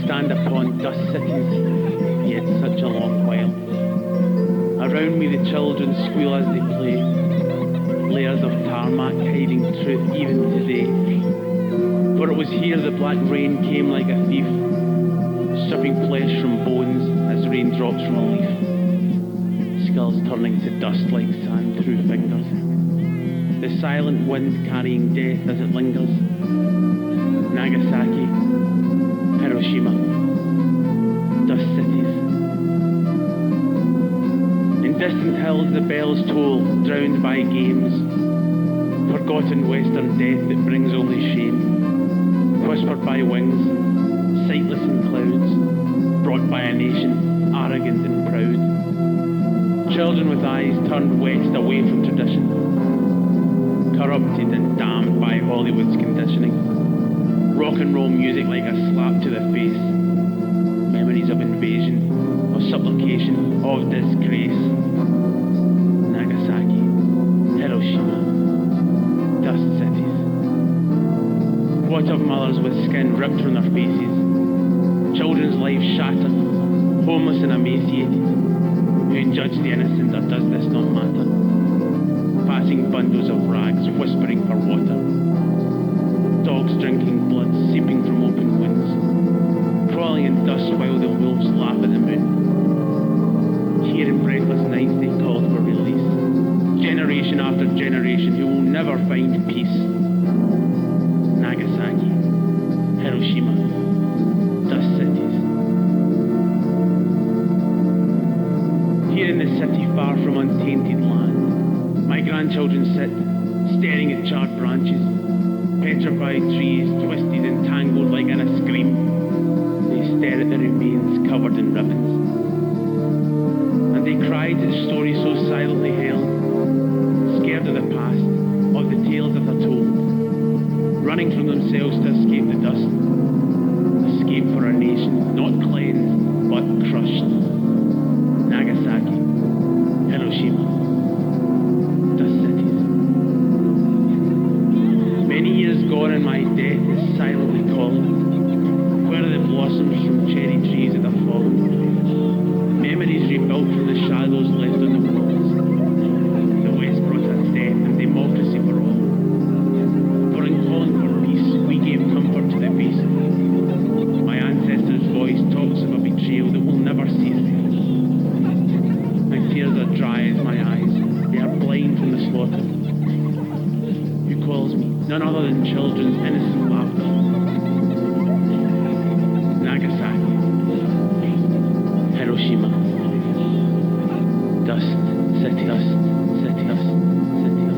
stand upon dust cities, yet such a long while. Around me the children squeal as they play, layers of tarmac hiding truth even today. For it was here the black rain came like a thief, stripping flesh from bones as rain drops from a leaf, skulls turning to dust like sand through fingers. The silent wind carrying death as it lingers. Nagasaki, Hiroshima, dust cities. In distant hills the bells toll, drowned by games. Forgotten western death that brings only shame. Whispered by wings, sightless in clouds, brought by a nation arrogant and proud. Children with eyes turned west away from tradition, corrupted and damned by Hollywood's conditioning. Rock and roll music like a slap to the face. Memories of invasion, of supplication, of disgrace. Nagasaki, Hiroshima, dust cities. What of mothers with skin ripped from their faces? Children's lives shattered, homeless and emaciated. Who judge the innocent, or does this not matter? Passing bundles of rags, whispering for water. Dogs drinking blood, seeping from open wounds. Crawling in dust while the wolves laugh at the moon. Here in breathless nights they called for release. Generation after generation who will never find peace. Nagasaki, Hiroshima, dust cities. Here in the city far from untainted land, my grandchildren sit, staring at charred branches, petrified trees, twisted and tangled like in a scream. They stare at the remains covered in ribbons. And they cried at the story so silently held, scared of the past, of the tales that are told, running from themselves to escape the dust, escape for a nation not cleansed but crushed. Nagasaki, Hiroshima, dust cities. Many years gone and my death is silently calling. Where are the blossoms from cherry trees that have fallen? Memories rebuilt from the shadows left on the walls. The West brought us death and democracy for all. For in calling for peace, we gave comfort to the basic. My ancestors' voice talks of a betrayal that will never cease. My tears are dry as my eyes. They are blind from the slaughter. Who calls me? None other than children's innocent laughter. Nagasaki, Hiroshima, dust, city, dust, city, dust, city, dust.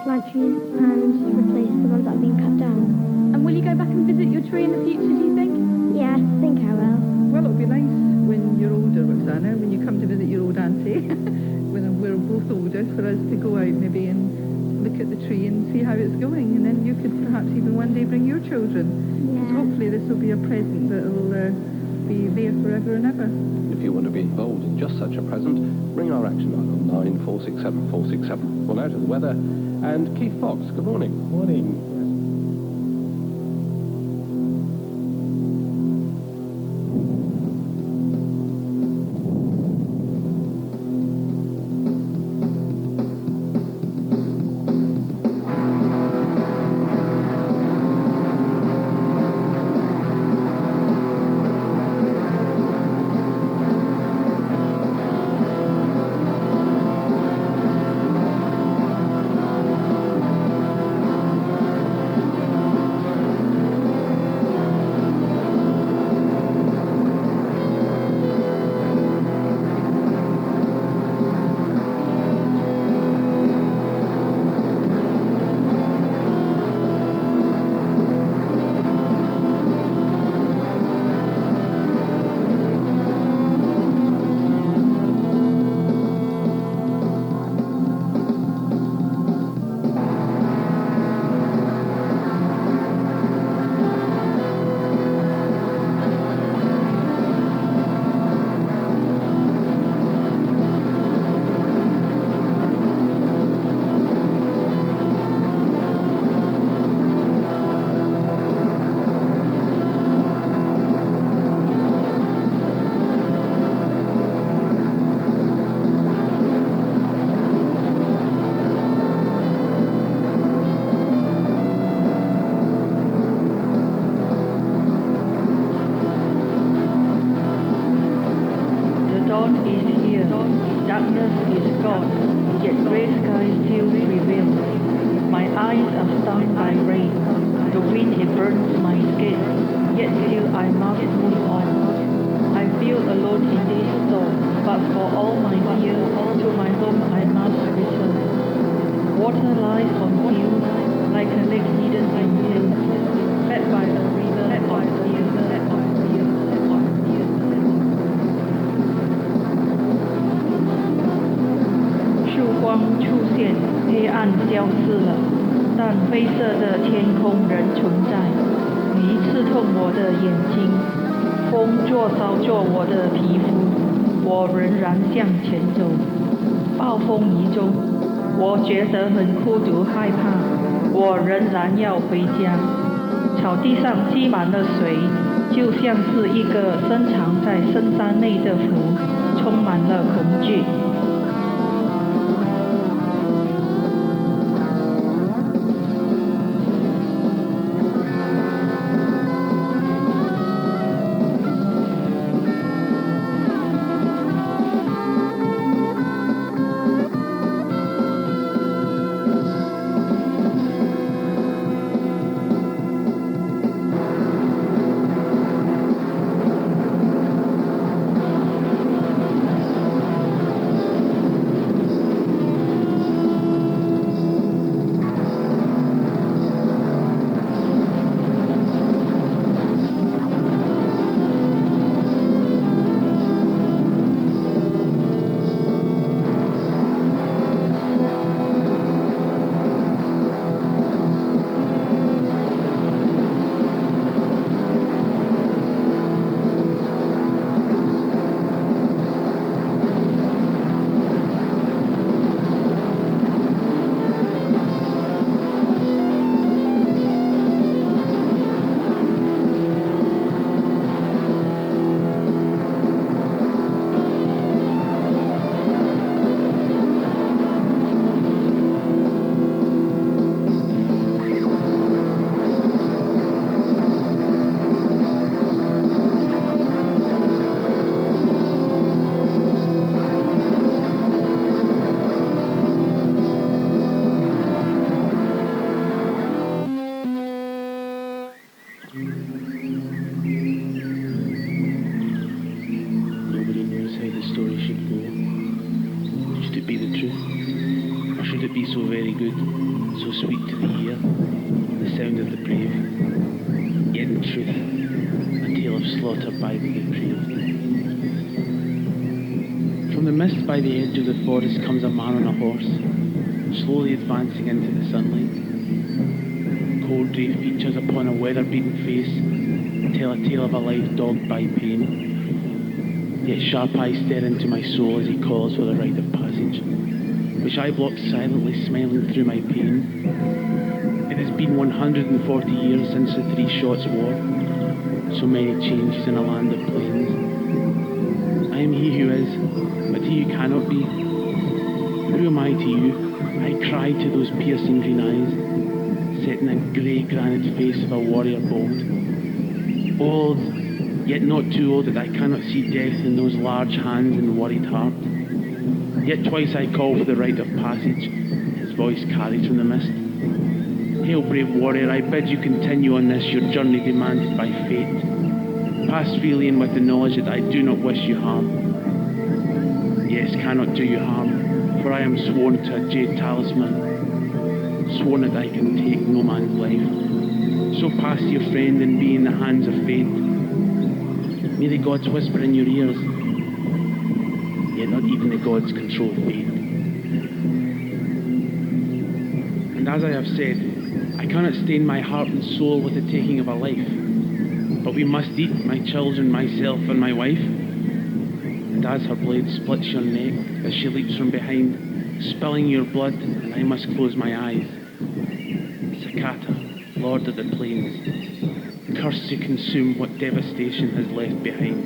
Plant trees and replace the ones that have been cut down. And will you go back and visit your tree in the future, do you think? Yeah, I think I will. Well, it'll be nice when you're older, Roxana, when you come to visit your old auntie, when we're both older, for us to go out maybe and look at the tree and see how it's going, and then you could perhaps even one day bring your children. Yeah. So hopefully this will be a present that will be there forever and ever. If you want to be involved in just such a present, ring our action line on 9467 467. Well, now to the weather. And Keith Fox, good morning. Morning. By the edge of the forest comes a man on a horse, slowly advancing into the sunlight. Cold grey features upon a weather-beaten face, tell a tale of a life dogged by pain. Yet sharp eyes stare into my soul as he calls for the rite of passage, which I block silently, smiling through my pain. It has been 140 years since the 3 Shots War, so many changes in a land of plains. I am he who is, but he who cannot be. Who am I to you? I cry to those piercing green eyes, set in a grey granite face of a warrior bold. Old, yet not too old that I cannot see death in those large hands and worried heart. Yet twice I call for the rite of passage, his voice carries from the mist. Hail, brave warrior, I bid you continue on this, your journey demanded by fate. Pass freely and with the knowledge that I do not wish you harm. Yes, cannot do you harm, for I am sworn to a jade talisman, sworn that I can take no man's life. So pass your friend and be in the hands of fate. May the gods whisper in your ears, yet not even the gods control fate. And as I have said, I cannot stain my heart and soul with the taking of a life, but we must eat, my children, myself, and my wife. And as her blade splits your neck, as she leaps from behind, spilling your blood, and I must close my eyes. Sekata, Lord of the Plains, curse to consume what devastation has left behind.